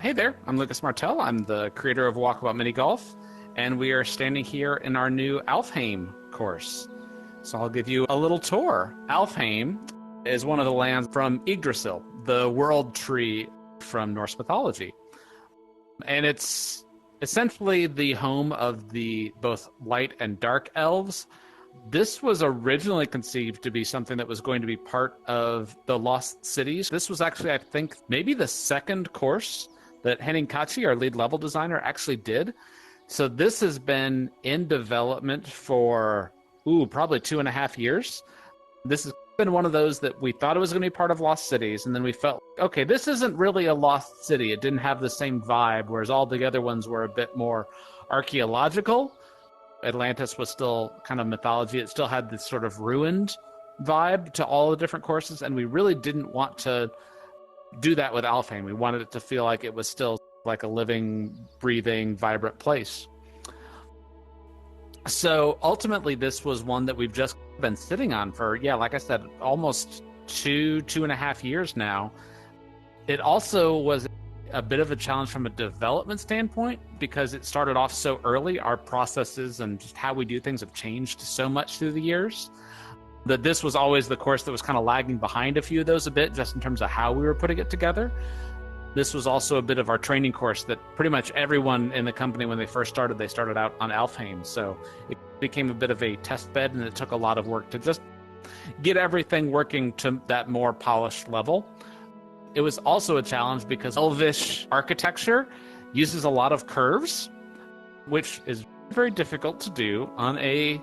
Hey there, I'm Lucas Martell. I'm the creator of Walkabout Mini Golf, and we are standing here in our new Alfheim course. So I'll give you a little tour. Alfheim is one of the lands from Yggdrasil, the world tree from Norse mythology. And it's essentially the home of the both light and dark elves. This was originally conceived to be something that was going to be part of the Lost Cities. This was actually, I think, maybe the second course that Henning Kachi, our lead level designer, actually did. So this has been in development for, probably 2.5 years. This has been one of those that we thought it was going to be part of Lost Cities, and then we felt, okay, this isn't really a Lost City. It didn't have the same vibe, whereas all the other ones were a bit more archaeological. Atlantis was still kind of mythology. It still had this sort of ruined vibe to all the different courses, and we really didn't want to do that with Alfheim. We wanted it to feel like it was still like a living, breathing, vibrant place. So ultimately, this was one that we've just been sitting on for, like I said, almost 2.5 years now. It also was a bit of a challenge from a development standpoint because it started off so early. Our processes and just how we do things have changed so much through the years that this was always the course that was kind of lagging behind a few of those a bit, just in terms of how we were putting it together. This was also a bit of our training course that pretty much everyone in the company, when they first started, they started out on Alfheim. So it became a bit of a test bed, and it took a lot of work to just get everything working to that more polished level. It was also a challenge because elvish architecture uses a lot of curves, which is very difficult to do on a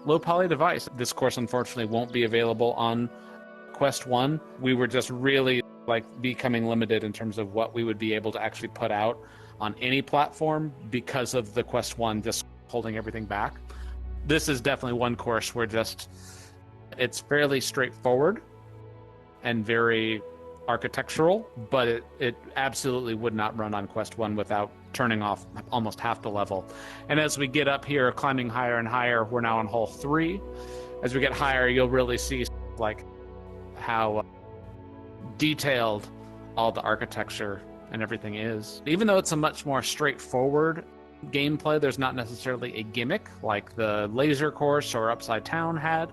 low poly device. This course, unfortunately, won't be available on Quest 1. We were just really becoming limited in terms of what we would be able to actually put out on any platform because of the Quest 1 just holding everything back. This is definitely one course where it's fairly straightforward and very architectural, but it absolutely would not run on Quest 1 without turning off almost half the level. And as we get up here, climbing higher and higher, we're now on hole 3. As we get higher, you'll really see how detailed all the architecture and everything is. Even though it's a much more straightforward gameplay, there's not necessarily a gimmick like the laser course or Upside Down had.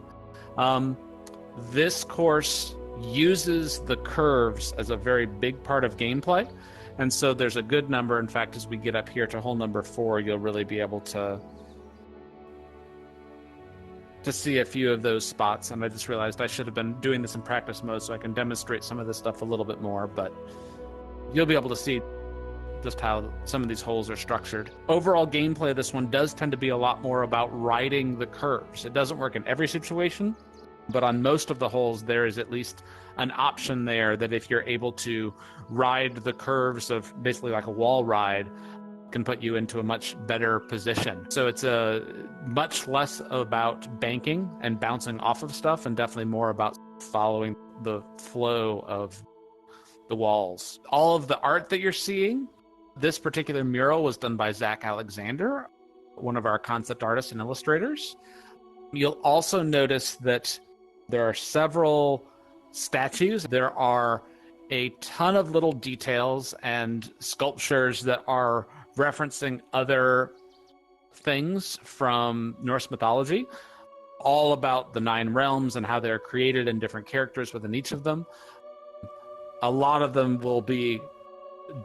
This course uses the curves as a very big part of gameplay, and so there's a good number. In fact, as we get up here to hole number 4, you'll really be able to see a few of those spots. And I just realized I should have been doing this in practice mode so I can demonstrate some of this stuff a little bit more, but you'll be able to see just how some of these holes are structured. Overall gameplay of this one does tend to be a lot more about riding the curves. It doesn't work in every situation, but on most of the holes, there is at least an option there that if you're able to ride the curves of basically like a wall ride, can put you into a much better position. So it's a much less about banking and bouncing off of stuff, and definitely more about following the flow of the walls. All of the art that you're seeing, this particular mural was done by Zach Alexander, one of our concept artists and illustrators. You'll also notice that there are several statues. There are a ton of little details and sculptures that are referencing other things from Norse mythology, all about the 9 realms and how they're created and different characters within each of them. A lot of them will be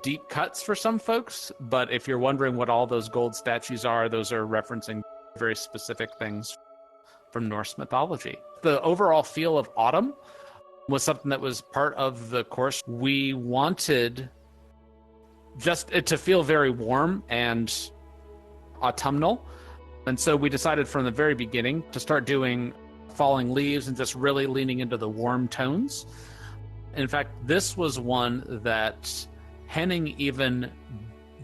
deep cuts for some folks, but if you're wondering what all those gold statues are, those are referencing very specific things from Norse mythology. The overall feel of autumn was something that was part of the course. We wanted just it to feel very warm and autumnal. And so we decided from the very beginning to start doing falling leaves and just really leaning into the warm tones. In fact, this was one that Henning even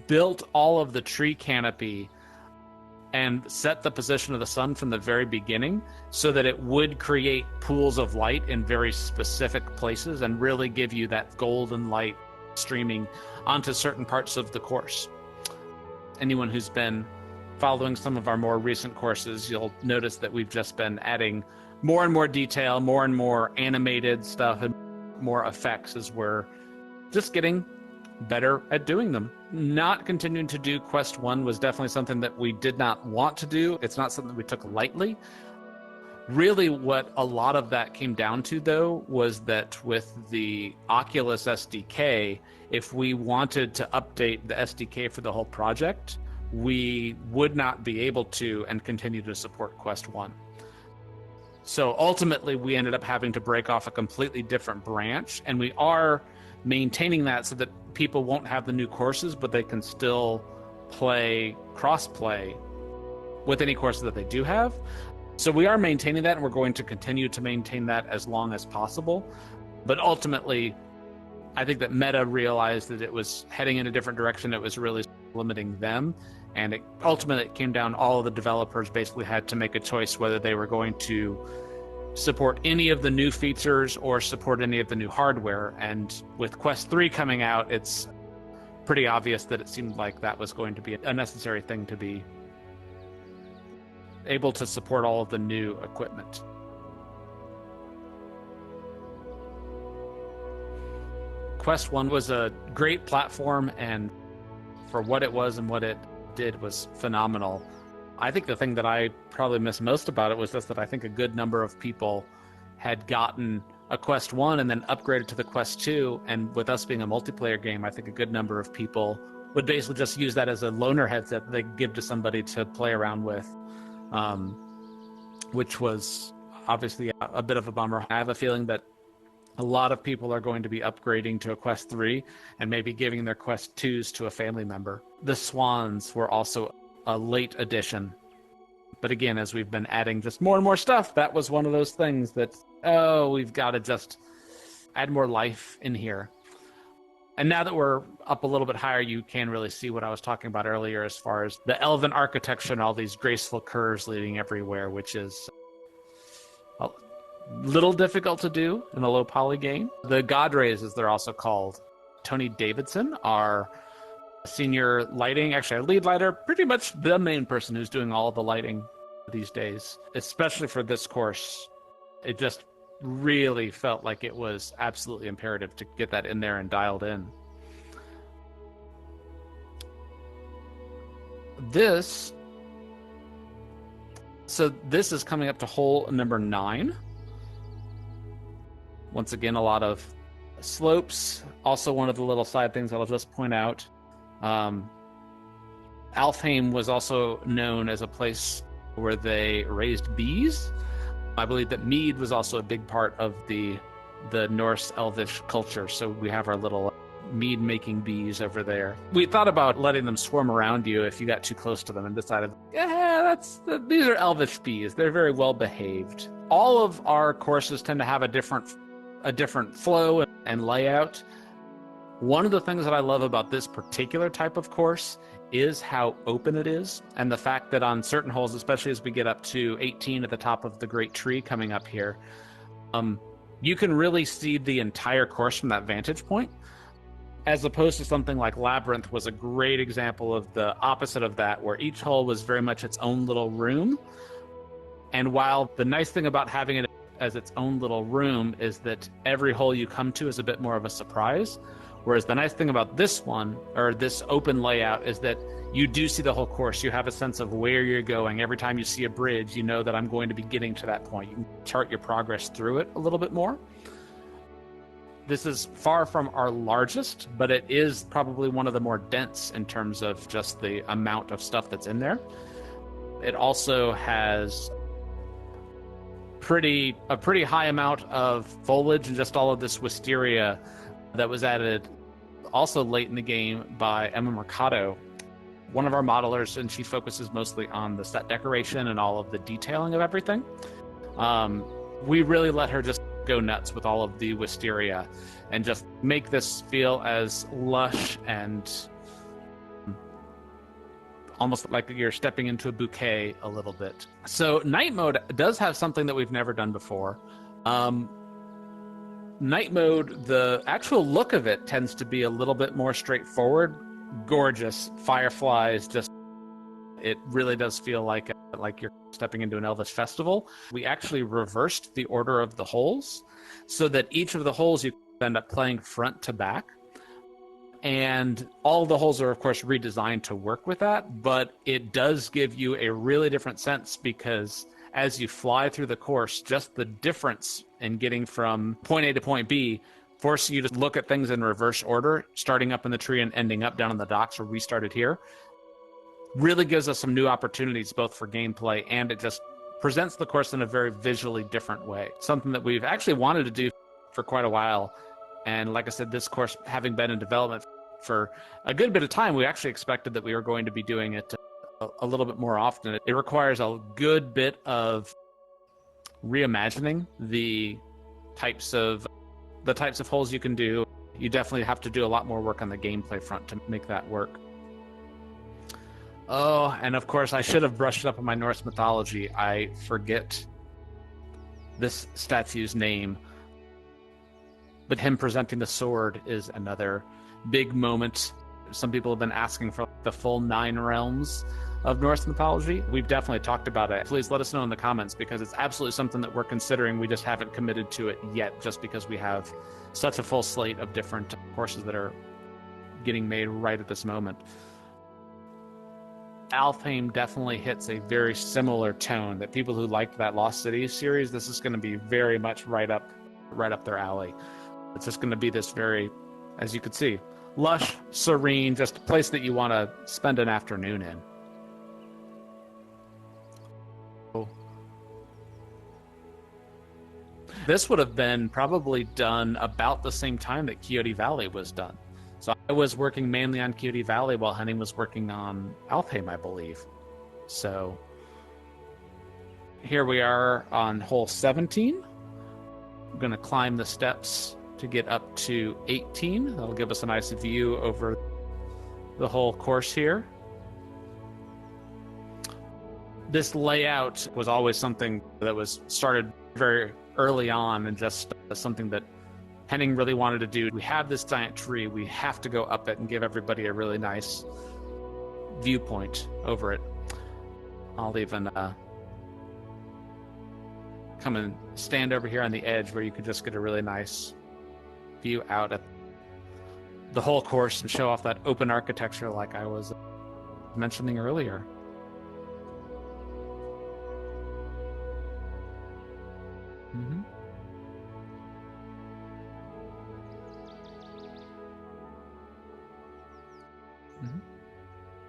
built all of the tree canopy and set the position of the sun from the very beginning so that it would create pools of light in very specific places and really give you that golden light streaming onto certain parts of the course. Anyone who's been following some of our more recent courses, you'll notice that we've just been adding more and more detail, more and more animated stuff, and more effects as we're just getting better at doing them. Not continuing to do Quest 1 was definitely something that we did not want to do. It's not something we took lightly. Really, what a lot of that came down to, though, was that with the Oculus SDK, if we wanted to update the SDK for the whole project, we would not be able to and continue to support Quest 1. So ultimately, we ended up having to break off a completely different branch, and we are maintaining that so that people won't have the new courses, but they can still play cross-play with any courses that they do have. So we are maintaining that, and we're going to continue to maintain that as long as possible. But ultimately, I think that Meta realized that it was heading in a different direction. It was really limiting them. And ultimately, it came down, all of the developers basically had to make a choice whether they were going to support any of the new features or support any of the new hardware. And with Quest 3 coming out, it's pretty obvious that it seemed like that was going to be a necessary thing to be able to support all of the new equipment. Quest 1 was a great platform, and for what it was and what it did was phenomenal. I think the thing that I probably missed most about it was just that I think a good number of people had gotten a Quest 1 and then upgraded to the Quest 2, and with us being a multiplayer game, I think a good number of people would basically just use that as a loaner headset they give to somebody to play around with. Which was obviously a bit of a bummer. I have a feeling that a lot of people are going to be upgrading to a Quest 3 and maybe giving their Quest 2s to a family member. The Swans were also a late addition. But again, as we've been adding just more and more stuff, that was one of those things that, we've got to just add more life in here. And now that we're up a little bit higher, you can really see what I was talking about earlier as far as the elven architecture and all these graceful curves leading everywhere, which is a little difficult to do in a low poly game. The God Rays, as they're also called, Tony Davidson, our senior lighting, actually our lead lighter, pretty much the main person who's doing all of the lighting these days, especially for this course. It just really felt like it was absolutely imperative to get that in there and dialed in. This is coming up to hole number 9. Once again, a lot of slopes. Also, one of the little side things I'll just point out, Alfheim was also known as a place where they raised bees. I believe that mead was also a big part of the Norse elvish culture, so we have our little mead-making bees over there. We thought about letting them swarm around you if you got too close to them, and decided, these are elvish bees. They're very well behaved. All of our courses tend to have a different flow and layout. One of the things that I love about this particular type of course is how open it is, and the fact that on certain holes, especially as we get up to 18 at the top of the great tree coming up here, you can really see the entire course from that vantage point, as opposed to something like Labyrinth was a great example of the opposite of that, where each hole was very much its own little room. And while the nice thing about having it as its own little room is that every hole you come to is a bit more of a surprise, whereas the nice thing about this one, or this open layout, is that you do see the whole course. You have a sense of where you're going. Every time you see a bridge, you know that I'm going to be getting to that point. You can chart your progress through it a little bit more. This is far from our largest, but it is probably one of the more dense in terms of just the amount of stuff that's in there. It also has a pretty high amount of foliage and just all of this wisteria that was added also late in the game by Emma Mercado, one of our modelers, and she focuses mostly on the set decoration and all of the detailing of everything. We really let her just go nuts with all of the wisteria and just make this feel as lush and almost like you're stepping into a bouquet a little bit. So night mode does have something that we've never done before. Night mode, the actual look of it tends to be a little bit more straightforward, gorgeous, fireflies, just it really does feel like you're stepping into an Elvish festival. We actually reversed the order of the holes so that each of the holes you end up playing front to back. And all the holes are, of course, redesigned to work with that, but it does give you a really different sense because as you fly through the course, just the difference in getting from point A to point B forces you to look at things in reverse order, starting up in the tree and ending up down in the docks where we started here, really gives us some new opportunities both for gameplay, and it just presents the course in a very visually different way. Something that we've actually wanted to do for quite a while. And like I said, this course having been in development for a good bit of time, we actually expected that we were going to be doing it a little bit more often. It requires a good bit of reimagining the types of holes you can do. You definitely have to do a lot more work on the gameplay front to make that work. Oh, and of course, I should have brushed up on my Norse mythology. I forget this statue's name. But him presenting the sword is another big moment. Some people have been asking for the full 9 realms of Norse mythology. We've definitely talked about it. Please let us know in the comments because it's absolutely something that we're considering. We just haven't committed to it yet just because we have such a full slate of different courses that are getting made right at this moment. Alfheim definitely hits a very similar tone that people who liked that Lost Cities series, this is going to be very much right up their alley. It's just going to be this very, as you can see, lush, serene, just a place that you want to spend an afternoon in. This would have been probably done about the same time that Coyote Valley was done. So I was working mainly on Coyote Valley while Henning was working on Alfheim, I believe. So here we are on hole 17. I'm going to climb the steps to get up to 18. That'll give us a nice view over the whole course here. This layout was always something that was started very early on and just something that Henning really wanted to do. We have this giant tree. We have to go up it and give everybody a really nice viewpoint over it. I'll even come and stand over here on the edge where you can just get a really nice view out at the whole course and show off that open architecture like I was mentioning earlier. Mm-hmm.